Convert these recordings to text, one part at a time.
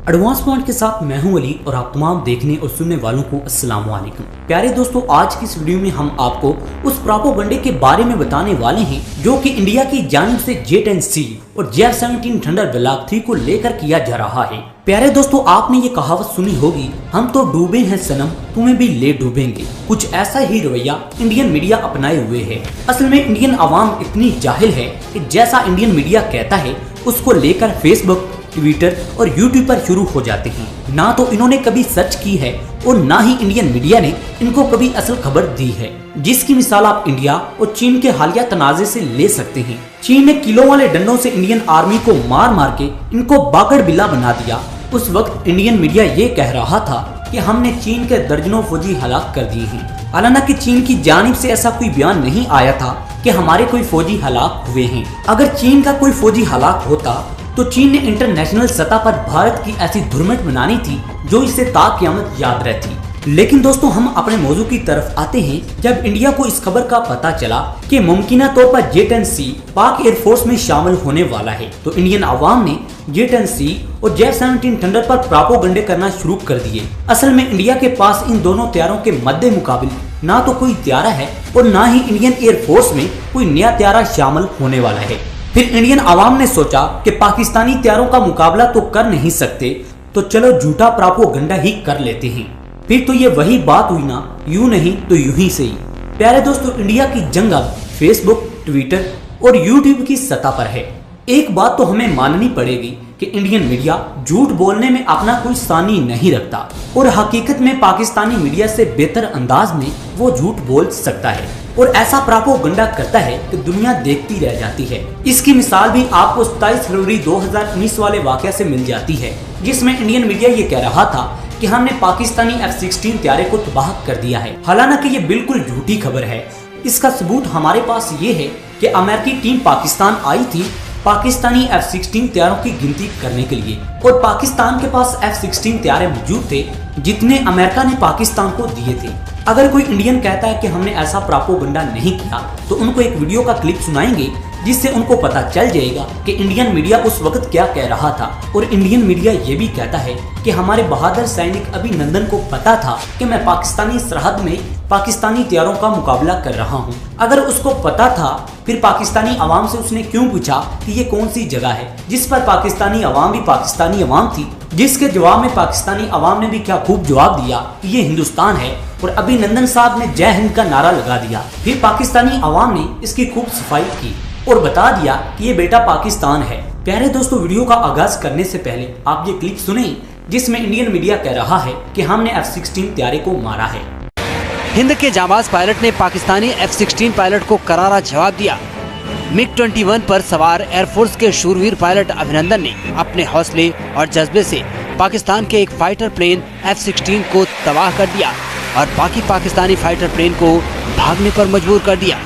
Advance point के साथ मैं हूं अली और आप तमाम देखने और सुनने वालों को अस्सलाम वालेकुम। प्यारे दोस्तों, आज की इस वीडियो में हम आपको उस प्रोपेगेंडे के बारे में बताने वाले हैं जो कि इंडिया की जानिब से J-10C और F-17 थंडर ब्लॉक 3 को लेकर किया जा रहा है। प्यारे दोस्तों, आपने ये कहावत सुनी होगी, हम तो डूबे हैं सनम तुम्हें भी ले डूबेंगे। कुछ ऐसा ही रवैया इंडियन मीडिया अपनाए हुए है। असल में इंडियन आवाम इतनी जाहिल है कि जैसा इंडियन मीडिया कहता है उसको लेकर फेसबुक, ट्विटर और यूट्यूब पर शुरू हो जाते हैं। ना तो इन्होंने कभी सर्च की है और ना ही इंडियन मीडिया ने इनको कभी असल खबर दी है, जिसकी मिसाल आप इंडिया और चीन के हालिया तनाजे से ले सकते हैं। चीन ने किलो वाले डंडों से इंडियन आर्मी को मार मार के इनको बागड़ बिल्ला बना दिया। उस वक्त इंडियन मीडिया ये कह रहा था कि हमने चीन के दर्जनों फौजी हलाक कर दिए हैं। हालांकि चीन की जानिब से ऐसा कोई बयान नहीं आया था कि हमारे कोई फौजी हलाक हुए हैं। अगर चीन का कोई फौजी हलाक होता तो चीन ने इंटरनेशनल सतह पर भारत की ऐसी धुरमट बनानी थी जो इसे ताक़यामत याद रहती। लेकिन दोस्तों, हम अपने मौजू की तरफ आते हैं। जब इंडिया को इस खबर का पता चला कि मुमकिना तौर पर J-10C पाक एयरफोर्स में शामिल होने वाला है, तो इंडियन आवाम ने J-10C और F-17 थंडर पर प्रोपेगेंडे करना शुरू कर दिए। असल में इंडिया के पास इन दोनों तैयारों के मद्दे मुकाबिल ना तो कोई त्यारा है और ना ही इंडियन एयरफोर्स में कोई नया त्यारा शामिल होने वाला है। फिर इंडियन आवाम ने सोचा कि पाकिस्तानी त्यारों का मुकाबला तो कर नहीं सकते, तो चलो झूठा प्रोपेगेंडा ही कर लेते हैं। फिर तो ये वही बात हुई ना, यूं नहीं तो यूं ही सही। प्यारे दोस्तों, इंडिया की जंग अब फेसबुक, ट्विटर और यूट्यूब की सतह पर है। एक बात तो हमें माननी पड़ेगी कि इंडियन मीडिया झूठ बोलने में अपना कोई सानी नहीं रखता और हकीकत में पाकिस्तानी मीडिया से बेहतर अंदाज में वो झूठ बोल सकता है और ऐसा प्रोपेगेंडा करता है कि दुनिया देखती रह जाती है। इसकी मिसाल भी आपको 27 फरवरी 2019 वाले वाकया से मिल जाती है, जिसमें इंडियन मीडिया ये कह रहा था कि हमने पाकिस्तानी F-16 त्यारे को तबाह कर दिया है। हालांकि ये बिल्कुल झूठी खबर है। इसका सबूत हमारे पास ये है कि अमेरिकी टीम पाकिस्तान आई थी पाकिस्तानी F-16 त्यारों की गिनती करने के लिए, और पाकिस्तान के पास F-16 त्यारे मौजूद थे जितने अमेरिका ने पाकिस्तान को दिए थे। अगर कोई इंडियन कहता है कि हमने ऐसा प्रोपेगेंडा नहीं किया, तो उनको एक वीडियो का क्लिप सुनाएंगे जिससे उनको पता चल जाएगा कि इंडियन मीडिया उस वक्त क्या कह रहा था। और इंडियन मीडिया ये भी कहता है कि हमारे बहादुर सैनिक अभिनंदन को पता था कि मैं पाकिस्तानी सरहद में पाकिस्तानी त्यारों का मुकाबला कर रहा हूँ। अगर उसको पता था, फिर पाकिस्तानी अवाम से उसने क्यों पूछा कि ये कौन सी जगह है, जिस पर पाकिस्तानी अवाम भी पाकिस्तानी अवाम थी, जिसके जवाब में पाकिस्तानी अवाम ने भी क्या खूब जवाब दिया कि ये हिंदुस्तान है, और अभिनंदन साहब ने जय हिंद का नारा लगा दिया। फिर पाकिस्तानी अवाम ने इसकी खूब सफाई की और बता दिया कि ये बेटा पाकिस्तान है। प्यारे दोस्तों, वीडियो का आगाज करने से पहले आप ये क्लिप सुने जिसमें इंडियन मीडिया कह रहा है कि हमने F-16 त्यारे को मारा है। हिंद के जांबाज पायलट ने पाकिस्तानी F-16 पायलट को करारा जवाब दिया। MiG-21 पर सवार एयरफोर्स के शूरवीर पायलट अभिनंदन ने अपने हौसले और जज्बे से पाकिस्तान के एक फाइटर प्लेन F-16 को तबाह कर दिया और बाकी पाकिस्तानी फाइटर प्लेन को भागने पर मजबूर कर दिया।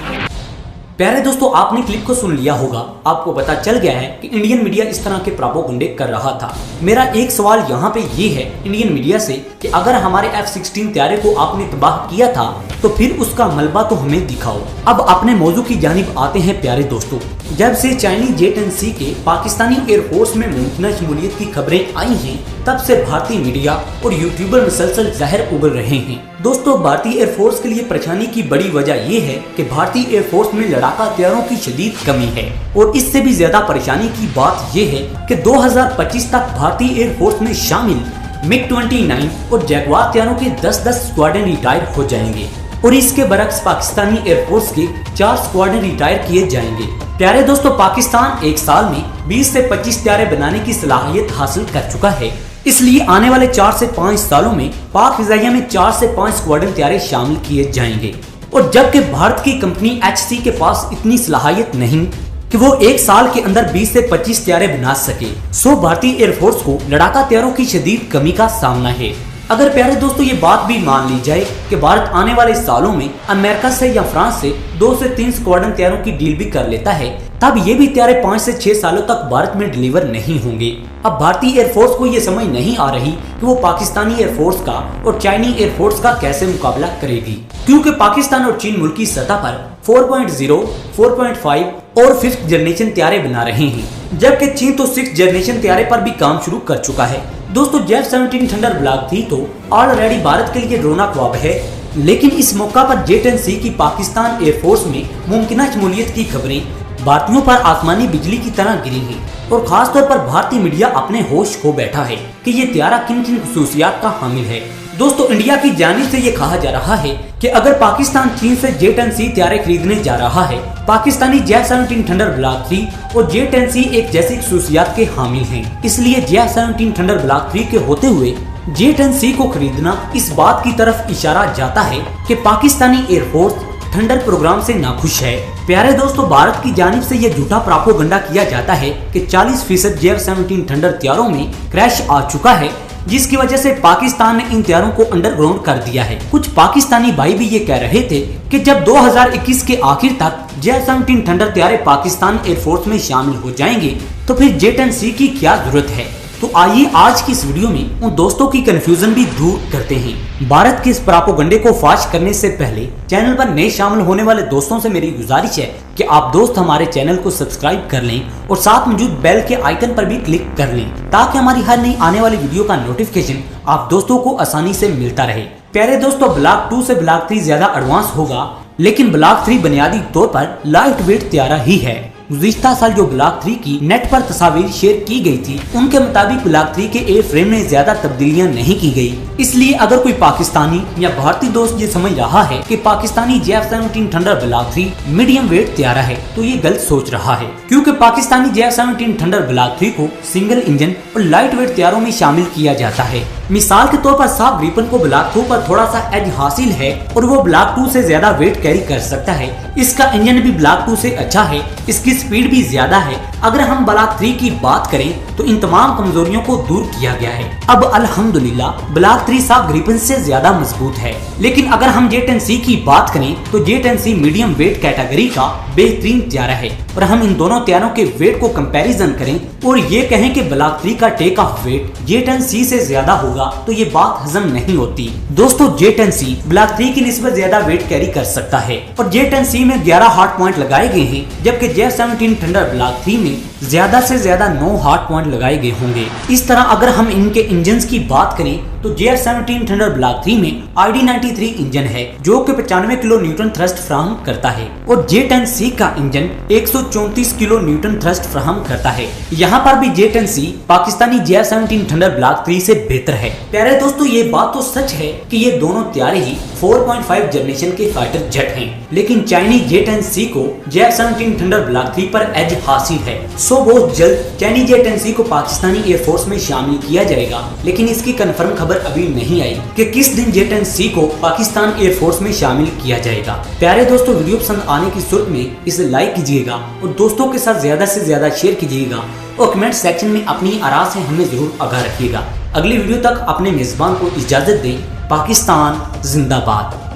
प्यारे दोस्तों, आपने क्लिप को सुन लिया होगा। आपको पता चल गया है कि इंडियन मीडिया इस तरह के प्रोपेगेंडे कर रहा था। मेरा एक सवाल यहाँ पे ये है इंडियन मीडिया से कि अगर हमारे F-16 त्यारे को आपने तबाह किया था तो फिर उसका मलबा तो हमें दिखाओ। अब अपने मौजू की जानिब आते हैं। प्यारे दोस्तों, जब से चाइनीज J-10C के पाकिस्तानी एयरफोर्स में मुमकिन शमूलियत की खबरें आई हैं, तब से भारतीय मीडिया और यूट्यूबर मुसलसल जहर उगल रहे हैं। दोस्तों, भारतीय एयरफोर्स के लिए परेशानी की बड़ी वजह यह है कि भारतीय एयरफोर्स में लड़ाका त्यारों की शदीद कमी है, और इससे भी ज्यादा परेशानी की बात यह है कि 2025 तक भारतीय एयरफोर्स में शामिल MiG-29 और जगुआर त्यारों के 10-10 स्क्वाड्रन रिटायर हो जाएंगे, और इसके बरक्स पाकिस्तानी एयरफोर्स के 4 स्क्वाड्रन रिटायर किए जाएंगे। प्यारे दोस्तों, पाकिस्तान एक साल में 20 से 25 त्यारे बनाने की सलाहियत हासिल कर चुका है। इसलिए आने वाले 4 से 5 सालों में पाक फिजाइया में 4 से 5 स्क्वाड्रन त्यारे शामिल किए जाएंगे। और जबकि भारत की कंपनी HC के पास इतनी सलाहियत नहीं कि वो एक साल के अंदर 20 से 25 त्यारे बना सके, सो भारतीय एयरफोर्स को लड़ाका त्यारों की शदीद कमी का सामना है। अगर प्यारे दोस्तों ये बात भी मान ली जाए कि भारत आने वाले सालों में अमेरिका से या फ्रांस से 2 से 3 स्क्वाड्रन त्यारों की डील भी कर लेता है, तब ये भी त्यारे 5 से 6 सालों तक भारत में डिलीवर नहीं होंगे। अब भारतीय एयरफोर्स को ये समझ नहीं आ रही कि वो पाकिस्तानी एयरफोर्स का और चाइनीज एयरफोर्स का कैसे मुकाबला करेगी, क्योंकि पाकिस्तान और चीन मुल्क की सतह पर 4.0, 4.5 और 5th जनरेशन त्यारे बना रहे हैं, जबकि चीन तो 6th जनरेशन त्यारे पर भी काम शुरू कर चुका है। दोस्तों J-17 थंडर ब्लॉक 3 तो ऑलरेडी भारत के लिए ड्रोना ख्वाब है, लेकिन इस मौका पर J-10C की पाकिस्तान एयरफोर्स में मुमकिन शमूलियत की खबरें भारतीयों पर आसमानी बिजली की तरह गिरी हैं और खासतौर पर भारतीय मीडिया अपने होश खो बैठा है कि ये त्यारा किन किन खुसूसियात का हामिल है। दोस्तों इंडिया की जानिब से ये कहा जा रहा है कि अगर पाकिस्तान चीन से J-10C त्यारे खरीदने जा रहा है, पाकिस्तानी J-17 थंडर ब्लॉक 3 और J-10C एक जैसी खुसूसियात के हामिल हैं, इसलिए J-17 थंडर ब्लॉक 3 के होते हुए J-10C को खरीदना इस बात की तरफ इशारा जाता है कि पाकिस्तानी एयरफोर्स थंडर प्रोग्राम से नाखुश है। प्यारे दोस्तों, भारत की जानिब से यह झूठा प्रोपेगेंडा किया जाता है कि 40% J-17 थंडर त्यारों में क्रैश आ चुका है, जिसकी वजह से पाकिस्तान ने इन त्यारों को अंडरग्राउंड कर दिया है। कुछ पाकिस्तानी भाई भी ये कह रहे थे कि जब 2021 के आखिर तक J-17 थंडर त्यारे पाकिस्तान एयरफोर्स में शामिल हो जाएंगे तो फिर J-10C की क्या जरूरत है। तो आइए आज की इस वीडियो में उन दोस्तों की कंफ्यूजन भी दूर करते हैं। भारत के इस प्रोपेगेंडे को फाश करने से पहले चैनल पर नए शामिल होने वाले दोस्तों से मेरी गुजारिश है कि आप दोस्त हमारे चैनल को सब्सक्राइब कर लें और साथ मौजूद बेल के आइकन पर भी क्लिक कर लें, ताकि हमारी हर नई आने वाली वीडियो का नोटिफिकेशन आप दोस्तों को आसानी से मिलता रहे। प्यारे दोस्तों, ब्लॉक 2 से ब्लॉक 3 ज्यादा एडवांस होगा, लेकिन ब्लॉक 3 बुनियादी तौर पर लाइट वेट त्यारा ही है। गुज़िश्ता साल जो ब्लॉक 3 की नेट पर तस्वीर शेयर की गई थी, उनके मुताबिक ब्लॉक 3 के एयर फ्रेम में ज्यादा तब्दीलियां नहीं की गई। इसलिए अगर कोई पाकिस्तानी या भारतीय दोस्त ये समझ रहा है कि Pakistani J-17 thunder block 3 medium weight त्यारा है, तो ये गलत सोच रहा है, क्योंकि पाकिस्तानी J-17 थंडर ब्लॉक 3 को सिंगल इंजन और लाइट वेट त्यारों में शामिल किया जाता है। मिसाल के तौर पर साफ ग्रिफन को ब्लॉक 2 पर थोड़ा सा एज हासिल है और वो ब्लॉक 2 से ज्यादा वेट कैरी कर सकता है। इसका इंजन भी ब्लॉक 2 से अच्छा है, इसकी स्पीड भी ज्यादा है। अगर हम ब्लॉक 3 की बात करें तो इन तमाम कमजोरियों को दूर किया गया है। अब अल्हम्दुलिल्लाह ब्लॉक 3 साफ ग्रिफन से ज्यादा मजबूत है। लेकिन अगर हम J-10C की बात करें तो J-10C मीडियम वेट कैटेगरी का बेहतरीन त्यारा है, और हम इन दोनों त्यारों के वेट को कंपैरिजन करें और ये कहें कि ब्लॉक 3 का टेक ऑफ वेट J-10C से ज्यादा होगा तो ये बात हजम नहीं होती। दोस्तों J-10C ब्लॉक 3 की निस्बत ज्यादा वेट कैरी कर सकता है और J-10C में 11 हार्ड पॉइंट लगाए गए हैं, जबकि J-17 थंडर ब्लॉक 3 में ज्यादा से ज्यादा 9 हार्ड पॉइंट लगाए गए होंगे। इस तरह अगर हम इनके इंजन की बात करें तो J-17 थंडर ब्लॉक 3 में ID-93 इंजन है, जो कि 95 किलो न्यूटन थ्रस्ट फ्राहम करता है, और J-10C का इंजन 134 किलो न्यूटन थ्रस्ट फ्राहम करता है। यहाँ पर भी J-10C Pakistani J-17 thunder block 3 से बेहतर है। प्यारे दोस्तों, ये बात तो सच है कि ये दोनों त्यारे ही 4.5 जनरेशन के फाइटर जेट हैं, लेकिन चाइनीज J-10C को J-17 थंडर ब्लॉक 3 पर एज हासिल है। सो बहुत जल्द चाइनीज J-10C को पाकिस्तानी एयरफोर्स में शामिल किया जाएगा, लेकिन इसकी कंफर्म खबर अभी नहीं आई कि किस दिन J-10C को पाकिस्तान एयरफोर्स में शामिल किया जाएगा। प्यारे दोस्तों, वीडियो पसंद आने की सूरत में इसे लाइक कीजिएगा और दोस्तों के साथ ज्यादा से ज्यादा शेयर कीजिएगा और कमेंट सेक्शन में अपनी आरा से हमें जरूर आगाह रखिएगा। अगली वीडियो तक अपने मेजबान को इजाजत दें। पाकिस्तान जिंदाबाद।